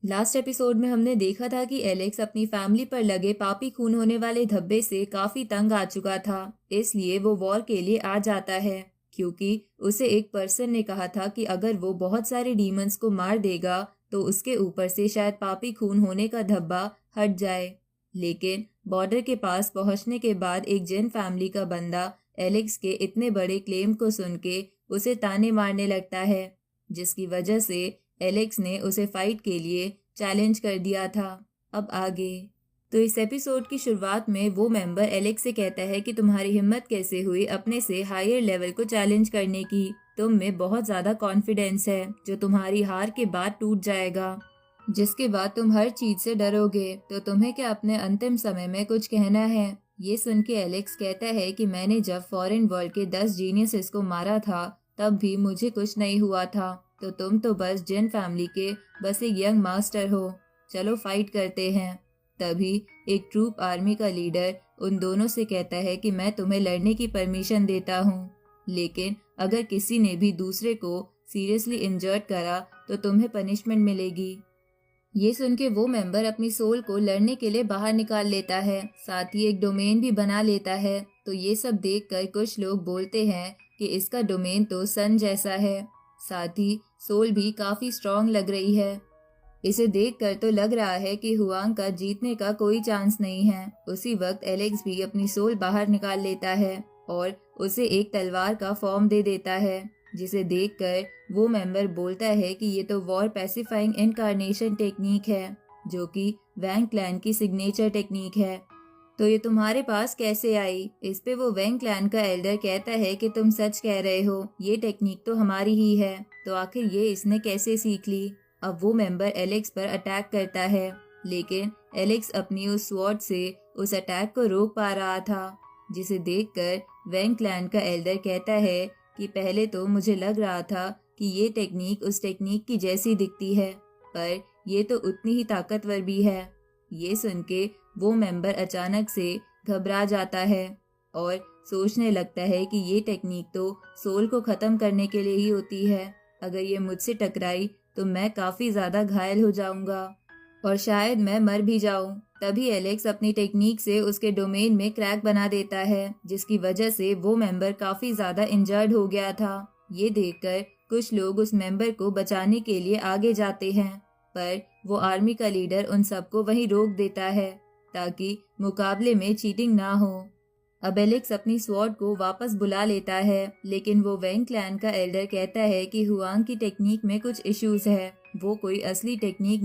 Last episode में हमने देखा था कि एलेक्स अपनी फैमिली पर लगे पापी खून होने वाले धब्बे से काफी तंग आ चुका था। इसलिए वो वॉर के लिए आ जाता है, क्योंकि उसे एक पर्सन ने कहा था कि अगर वो बहुत सारे डीमंस को मार देगा तो उसके ऊपर से शायद पापी खून होने का धब्बा हट जाए। लेकिन बॉर्डर के पास पहुंचने के बाद एक जिन फैमिली का बंदा एलेक्स के इतने बड़े क्लेम को सुन के उसे ताने मारने लगता है, जिसकी वजह से एलेक्स ने उसे फाइट के लिए चैलेंज कर दिया था। अब आगे तो इस एपिसोड की शुरुआत में वो मेंबर एलेक्स से कहता है कि तुम्हारी हिम्मत कैसे हुई अपने से हायर लेवल को चैलेंज करने की। तुम में बहुत ज़्यादा कॉन्फिडेंस है जो तुम्हारी हार के बाद टूट जाएगा, जिसके बाद तुम हर चीज से डरोगे। तो तुम्हें क्या अपने अंतिम समय में कुछ कहना है? ये सुन के एलेक्स कहता है कि मैंने जब फॉरेन वर्ल्ड के 10 जीनियसेस को मारा था तब भी मुझे कुछ नहीं हुआ था। तो तुम तो बस जिन फैमिली के बस एक यंग मास्टर हो। चलो फाइट करते हैं। तभी एक ट्रूप आर्मी का लीडर उन दोनों से कहता है कि मैं तुम्हें लड़ने की परमिशन देता हूँ, लेकिन अगर किसी ने भी दूसरे को सीरियसली इंजर्ड करा तो तुम्हें पनिशमेंट मिलेगी। ये सुन के वो मेंबर अपनी सोल को लड़ने के लिए बाहर निकाल लेता है, साथ ही एक डोमेन भी बना लेता है। तो ये सब देखकर कुछ लोग बोलते हैं कि इसका डोमेन तो सन जैसा है, साथ ही सोल भी काफी स्ट्रांग लग रही है। इसे देखकर तो लग रहा है कि हुआंग का जीतने का कोई चांस नहीं है। उसी वक्त एलेक्स भी अपनी सोल बाहर निकाल लेता है और उसे एक तलवार का फॉर्म दे देता है, जिसे देखकर वो मेंबर बोलता है कि ये तो वॉर पैसिफाइंग इनकारनेशन टेक्निक है, जो कि वैंग क्लैन की सिग्नेचर टेक्निक है। तो ये तुम्हारे पास कैसे आई? इस पे वो वैंग क्लैन का एल्डर कहता है कि तुम सच कह रहे हो, ये टेक्निक तो हमारी ही है। तो आखिर ये इसने कैसे सीख ली? अब वो मेंबर एलेक्स पर अटैक करता है, लेकिन एलेक्स अपनी उस स्वॉर्ड से उस अटैक को रोक पा रहा था, जिसे देखकर वैंग क्लैन का एल्डर कहता है कि पहले तो मुझे लग रहा था कि ये टेक्निक उस टेक्निक की जैसी दिखती है, पर ये तो उतनी ही ताकतवर भी है। ये सुन के वो मेंबर अचानक से घबरा जाता है और सोचने लगता है कि ये टेक्निक तो सोल को खत्म करने के लिए ही होती है। अगर ये मुझसे टकराई तो मैं काफी ज्यादा घायल हो जाऊंगा और शायद मैं मर भी जाऊं। तभी एलेक्स अपनी टेक्निक से उसके डोमेन में क्रैक बना देता है, जिसकी वजह से वो मेंबर काफी ज्यादा इंजर्ड हो गया था। ये देखकर कुछ लोग उस मेंबर को बचाने के लिए आगे जाते हैं, पर वो आर्मी का लीडर उन सबको वहीं रोक देता है ताकि मुकाबले में चीटिंग ना हो। अब एलेक्स अपनी स्वॉर्ड को वापस बुला लेता है, लेकिन वो वैंग क्लैन का एल्डर कहता है कि हुआंग की टेक्निक में कुछ इश्यूज है, वो कोई असली टेक्निक